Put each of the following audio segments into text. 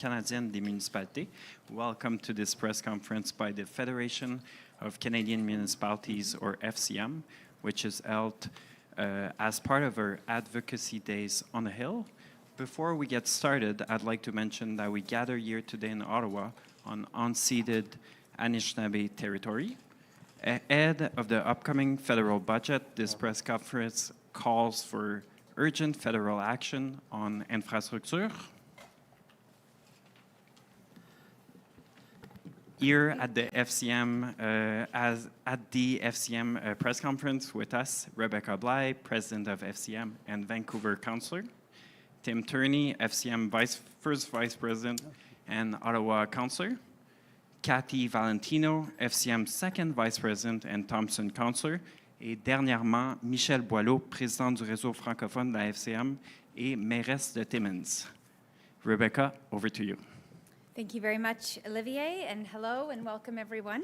Canadienne des municipalités. Welcome to this press conference by the Federation of Canadian Municipalities, or FCM, which is held as part of our Advocacy Days on the Hill. Before we get started, I'd like to mention that we gather here today in Ottawa on unceded Anishinaabe territory. Ahead of the upcoming federal budget, this press conference calls for urgent federal action on infrastructure. Here at the FCM, press conference with us, Rebecca Bligh, President of FCM and Vancouver Councillor, Tim Tierney, FCM First Vice President and Ottawa Councillor, Cathy Valentino, FCM Second Vice President and Thompson Councillor, et dernièrement, Michel Boileau, Président du réseau francophone de la FCM et mairesse de Timmins. Rebecca, over to you. Thank you very much, Olivier, and hello and welcome everyone.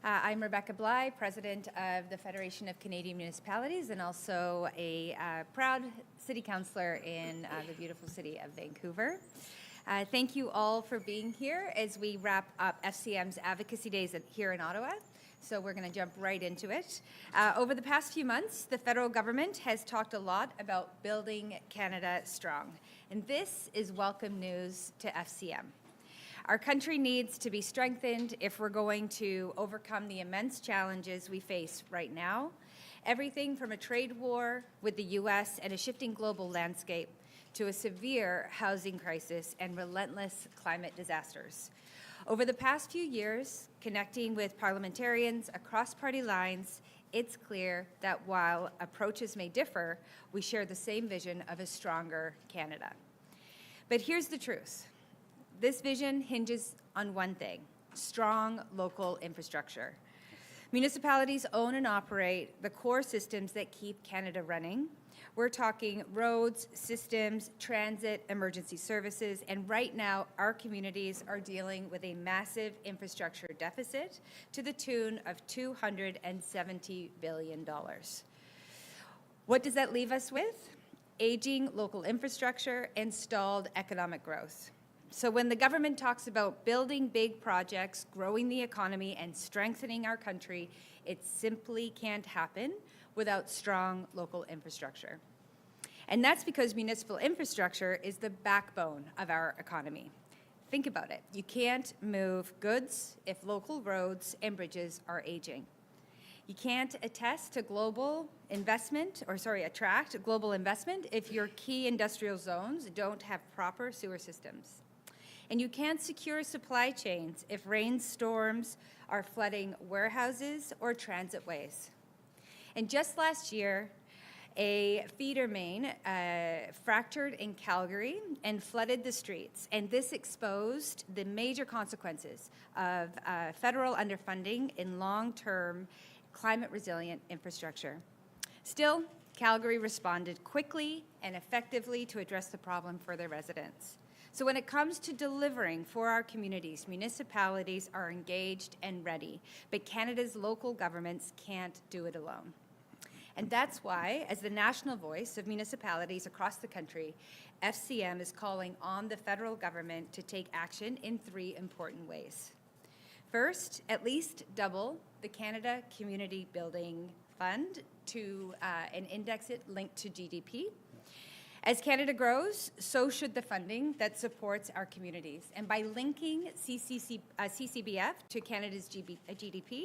I'm Rebecca Bligh, President of the Federation of Canadian Municipalities and also a proud City Councillor in the beautiful city of Vancouver. Thank you all for being here as we wrap up FCM's Advocacy Days here in Ottawa. So we're going to jump right into it. Over the past few months, the federal government has talked a lot about building Canada strong, and this is welcome news to FCM. Our country needs to be strengthened if we're going to overcome the immense challenges we face right now. Everything from a trade war with the US and a shifting global landscape to a severe housing crisis and relentless climate disasters. Over the past few years, connecting with parliamentarians across party lines, it's clear that while approaches may differ, we share the same vision of a stronger Canada. But here's the truth. This vision hinges on one thing: strong local infrastructure. Municipalities own and operate the core systems that keep Canada running. We're talking roads, systems, transit, emergency services, and right now our communities are dealing with a massive infrastructure deficit to the tune of $270 billion. What does that leave us with? Aging local infrastructure and stalled economic growth. So when the government talks about building big projects, growing the economy, and strengthening our country, it simply can't happen without strong local infrastructure. And that's because municipal infrastructure is the backbone of our economy. Think about it. You can't move goods if local roads and bridges are aging. You can't attract global investment if your key industrial zones don't have proper sewer systems. And you can't secure supply chains if rainstorms are flooding warehouses or transit ways. And just last year, a feeder main fractured in Calgary and flooded the streets. And this exposed the major consequences of federal underfunding in long-term climate-resilient infrastructure. Still, Calgary responded quickly and effectively to address the problem for their residents. So when it comes to delivering for our communities, municipalities are engaged and ready, but Canada's local governments can't do it alone. And that's why, as the national voice of municipalities across the country, FCM is calling on the federal government to take action in three important ways. First, at least double the Canada Community Building Fund and index it linked to GDP. As Canada grows, so should the funding that supports our communities. And by linking CCBF to Canada's GDP,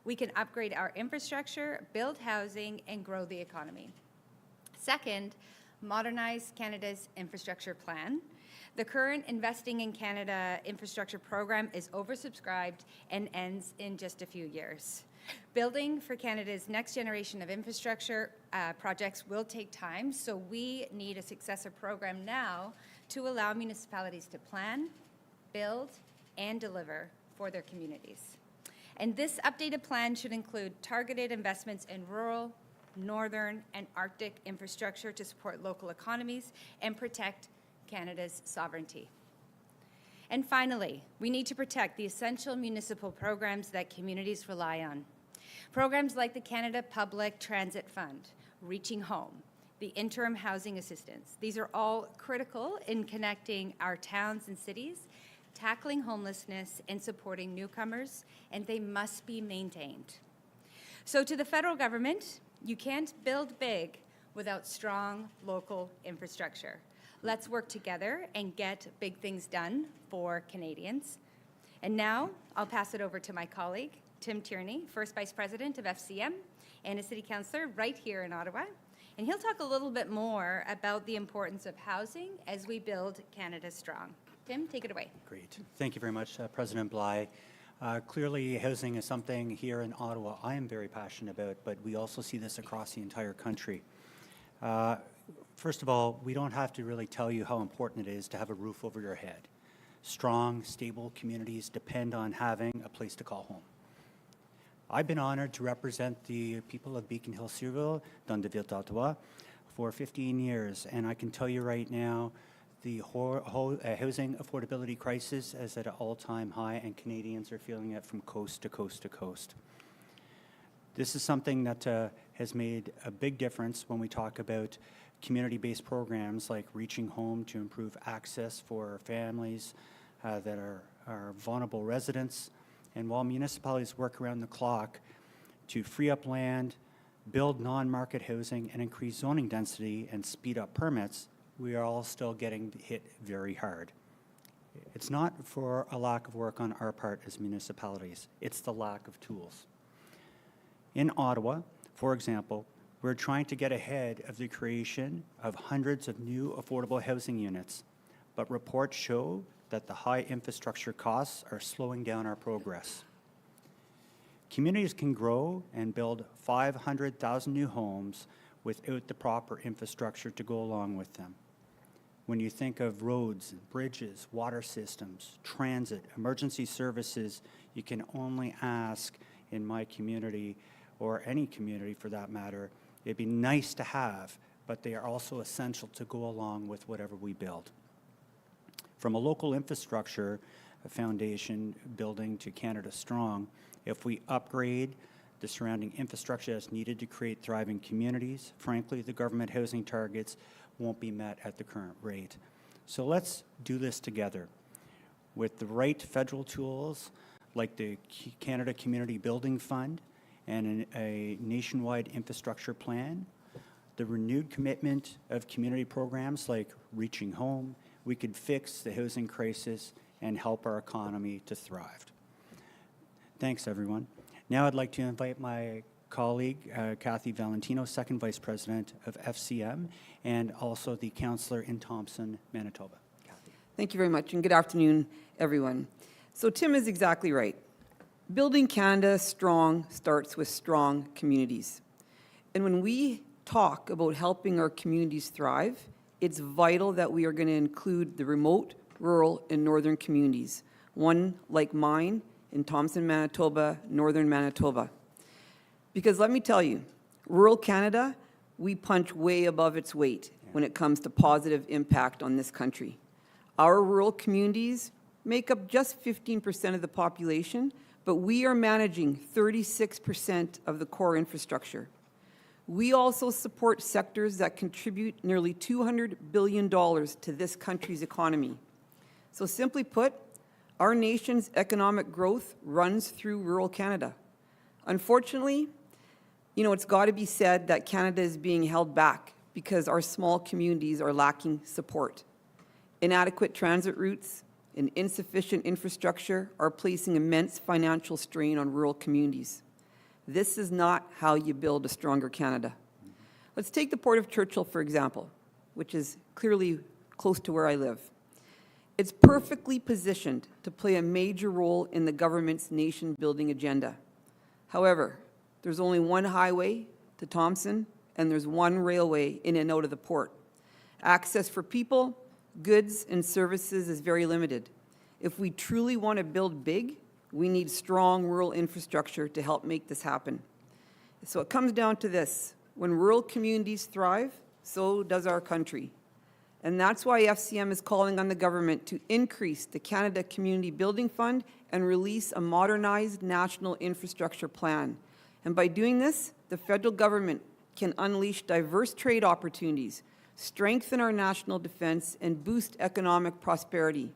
we can upgrade our infrastructure, build housing, and grow the economy. Second, modernize Canada's infrastructure plan. The current Investing in Canada infrastructure program is oversubscribed and ends in just a few years. Building for Canada's next generation of infrastructure projects will take time, so we need a successor program now to allow municipalities to plan, build, and deliver for their communities. And this updated plan should include targeted investments in rural, northern, and Arctic infrastructure to support local economies and protect Canada's sovereignty. And finally, we need to protect the essential municipal programs that communities rely on. Programs like the Canada Public Transit Fund, Reaching Home, the interim housing assistance. These are all critical in connecting our towns and cities, tackling homelessness, and supporting newcomers, and they must be maintained. So to the federal government, you can't build big without strong local infrastructure. Let's work together and get big things done for Canadians. And now I'll pass it over to my colleague, Tim Tierney, First Vice President of FCM and a City Councillor right here in Ottawa. And he'll talk a little bit more about the importance of housing as we build Canada strong. Tim, take it away. Great. Thank you very much, President Bligh. Clearly, housing is something here in Ottawa I am very passionate about, but we also see this across the entire country. First of all, we don't have to really tell you how important it is to have a roof over your head. Strong, stable communities depend on having a place to call home. I've been honored to represent the people of Beacon Hill, Cedarville, Dunderville, Ottawa for 15 years, and I can tell you right now, the housing affordability crisis is at an all-time high, and Canadians are feeling it from coast to coast to coast. This is something that has made a big difference when we talk about community-based programs like Reaching Home to improve access for families that are vulnerable residents. And while municipalities work around the clock to free up land, build non-market housing, and increase zoning density and speed up permits, we are all still getting hit very hard. It's not for a lack of work on our part as municipalities, it's the lack of tools. In Ottawa, for example, we're trying to get ahead of the creation of hundreds of new affordable housing units, but reports show that the high infrastructure costs are slowing down our progress. Communities can grow and build 500,000 new homes without the proper infrastructure to go along with them. When you think of roads, bridges, water systems, transit, emergency services, you can only ask in my community, or any community for that matter, it'd be nice to have, but they are also essential to go along with whatever we build. From a local infrastructure foundation building to Canada Strong, if we upgrade the surrounding infrastructure that's needed to create thriving communities, frankly, the government housing targets won't be met at the current rate. So let's do this together. With the right federal tools, like the Canada Community Building Fund and a nationwide infrastructure plan, the renewed commitment of community programs like Reaching Home, we could fix the housing crisis and help our economy to thrive. Thanks, everyone. Now I'd like to invite my colleague, Kathy Valentino, Second Vice President of FCM, and also the councillor in Thompson, Manitoba. Kathy. Thank you very much, and good afternoon, everyone. So Tim is exactly right. Building Canada strong starts with strong communities. And when we talk about helping our communities thrive, it's vital that we are going to include the remote, rural, and northern communities, one like mine in Thompson, Manitoba, northern Manitoba. Because let me tell you, rural Canada, we punch way above its weight when it comes to positive impact on this country. Our rural communities make up just 15% of the population, but we are managing 36% of the core infrastructure. We also support sectors that contribute nearly $200 billion to this country's economy. So simply put, our nation's economic growth runs through rural Canada. Unfortunately, it's got to be said that Canada is being held back because our small communities are lacking support. Inadequate transit routes and insufficient infrastructure are placing immense financial strain on rural communities. This is not how you build a stronger Canada. Let's take the Port of Churchill, for example, which is clearly close to where I live. It's perfectly positioned to play a major role in the government's nation-building agenda. However, there's only one highway to Thompson, and there's one railway in and out of the port. Access for people, goods, and services is very limited. If we truly want to build big, we need strong rural infrastructure to help make this happen. So it comes down to this. When rural communities thrive, so does our country. And that's why FCM is calling on the government to increase the Canada Community Building Fund and release a modernized national infrastructure plan. And by doing this, the federal government can unleash diverse trade opportunities, strengthen our national defense, and boost economic prosperity.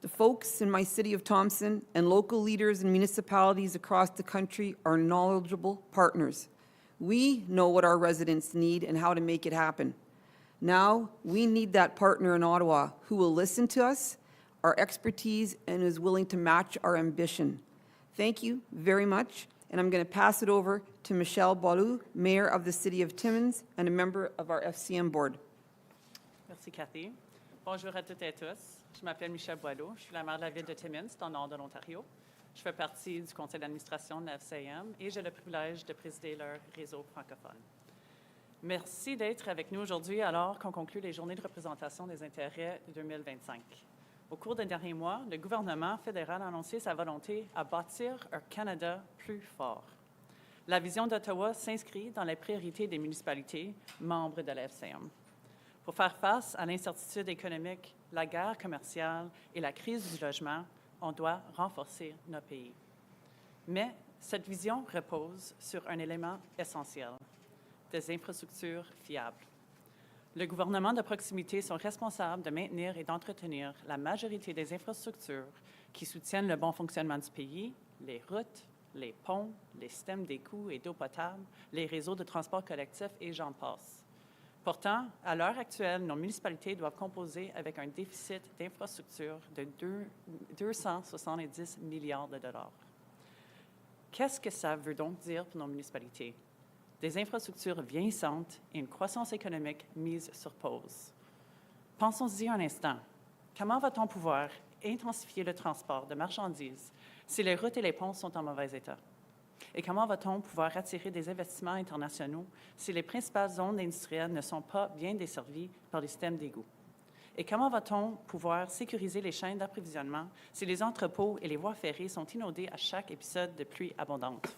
The folks in my city of Thompson and local leaders in municipalities across the country are knowledgeable partners. We know what our residents need and how to make it happen. Now, we need that partner in Ottawa who will listen to us, our expertise, and is willing to match our ambition. Thank you very much, and I'm going to pass it over to Michelle Boileau, Mayor of the City of Timmins and a member of our FCM board. Merci, Cathy. Bonjour à toutes et à tous. Je m'appelle Michelle Boileau. Je suis la maire de la ville de Timmins, dans le nord de l'Ontario. Je fais partie du conseil d'administration de la FCM et j'ai le privilège de présider leur réseau francophone. Merci d'être avec nous aujourd'hui alors qu'on conclut les journées de représentation des intérêts 2025. Au cours des derniers mois, le gouvernement fédéral a annoncé sa volonté à bâtir un Canada plus fort. La vision d'Ottawa s'inscrit dans les priorités des municipalités membres de la FCM. Pour faire face à l'incertitude économique, la guerre commerciale et la crise du logement, on doit renforcer notre pays. Mais cette vision repose sur un élément essentiel, des infrastructures fiables. Le gouvernement de proximité sont responsables de maintenir et d'entretenir la majorité des infrastructures qui soutiennent le bon fonctionnement du pays, les routes, les ponts, les systèmes d'égout et d'eau potable, les réseaux de transport collectif et j'en passe. Pourtant, à l'heure actuelle, nos municipalités doivent composer avec un déficit d'infrastructures de 270 milliards de dollars. Qu'est-ce que ça veut donc dire pour nos municipalités? Des infrastructures vieillissantes et une croissance économique mise sur pause. Pensons-y un instant. Comment va-t-on pouvoir intensifier le transport de marchandises si les routes et les ponts sont en mauvais état? Et comment va-t-on pouvoir attirer des investissements internationaux si les principales zones industrielles ne sont pas bien desservies par les systèmes d'égout? Et comment va-t-on pouvoir sécuriser les chaînes d'approvisionnement si les entrepôts et les voies ferrées sont inondés à chaque épisode de pluie abondante?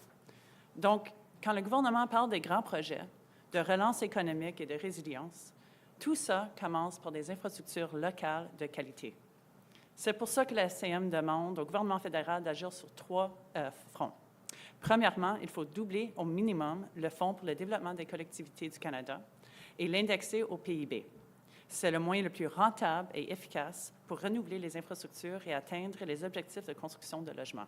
Donc, quand le gouvernement parle des grands projets, de relance économique et de résilience, tout ça commence par des infrastructures locales de qualité. C'est pour ça que la SCM demande au gouvernement fédéral d'agir sur 3 fronts. Premièrement, il faut doubler au minimum le Fonds pour le développement des collectivités du Canada et l'indexer au PIB. C'est le moyen le plus rentable et efficace pour renouveler les infrastructures et atteindre les objectifs de construction de logements.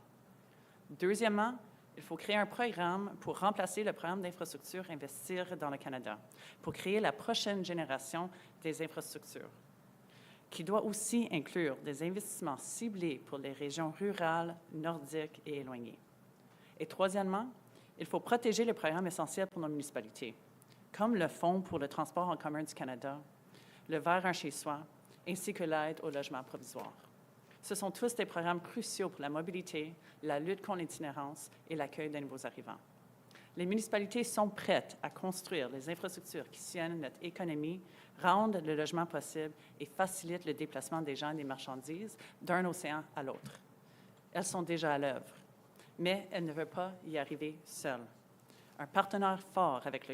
Deuxièmement, il faut créer un programme pour remplacer le programme d'infrastructure Investir dans le Canada, pour créer la prochaine génération des infrastructures, qui doit aussi inclure des investissements ciblés pour les régions rurales, nordiques et éloignées. Et troisièmement, il faut protéger les programmes essentiels pour nos municipalités, comme le Fonds pour le transport en commun du Canada, le Vers un chez-soi, ainsi que l'aide au logement provisoire. Ce sont tous des programmes cruciaux pour la mobilité, la lutte contre l'itinérance et l'accueil des nouveaux arrivants. Les municipalités sont prêtes à construire les infrastructures qui soutiennent notre économie, rendent le logement possible et facilitent le déplacement des gens et des marchandises d'un océan à l'autre. Elles sont déjà à l'œuvre, mais elles ne veulent pas y arriver seules. Un partenariat fort avec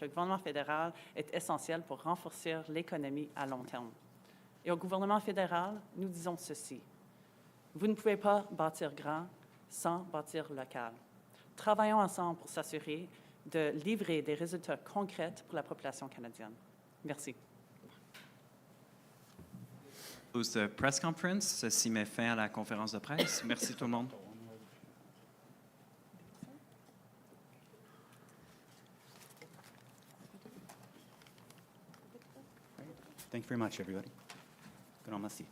le gouvernement fédéral est essentiel pour renforcer l'économie à long terme. Et au gouvernement fédéral, nous disons ceci. Vous ne pouvez pas bâtir grand sans bâtir local. Travaillons ensemble pour s'assurer de livrer des résultats concrets pour la population canadienne. Merci. Close the press conference. Ceci met fin à la conférence de presse. Merci tout le monde. Thank you very much, everybody. Grand merci.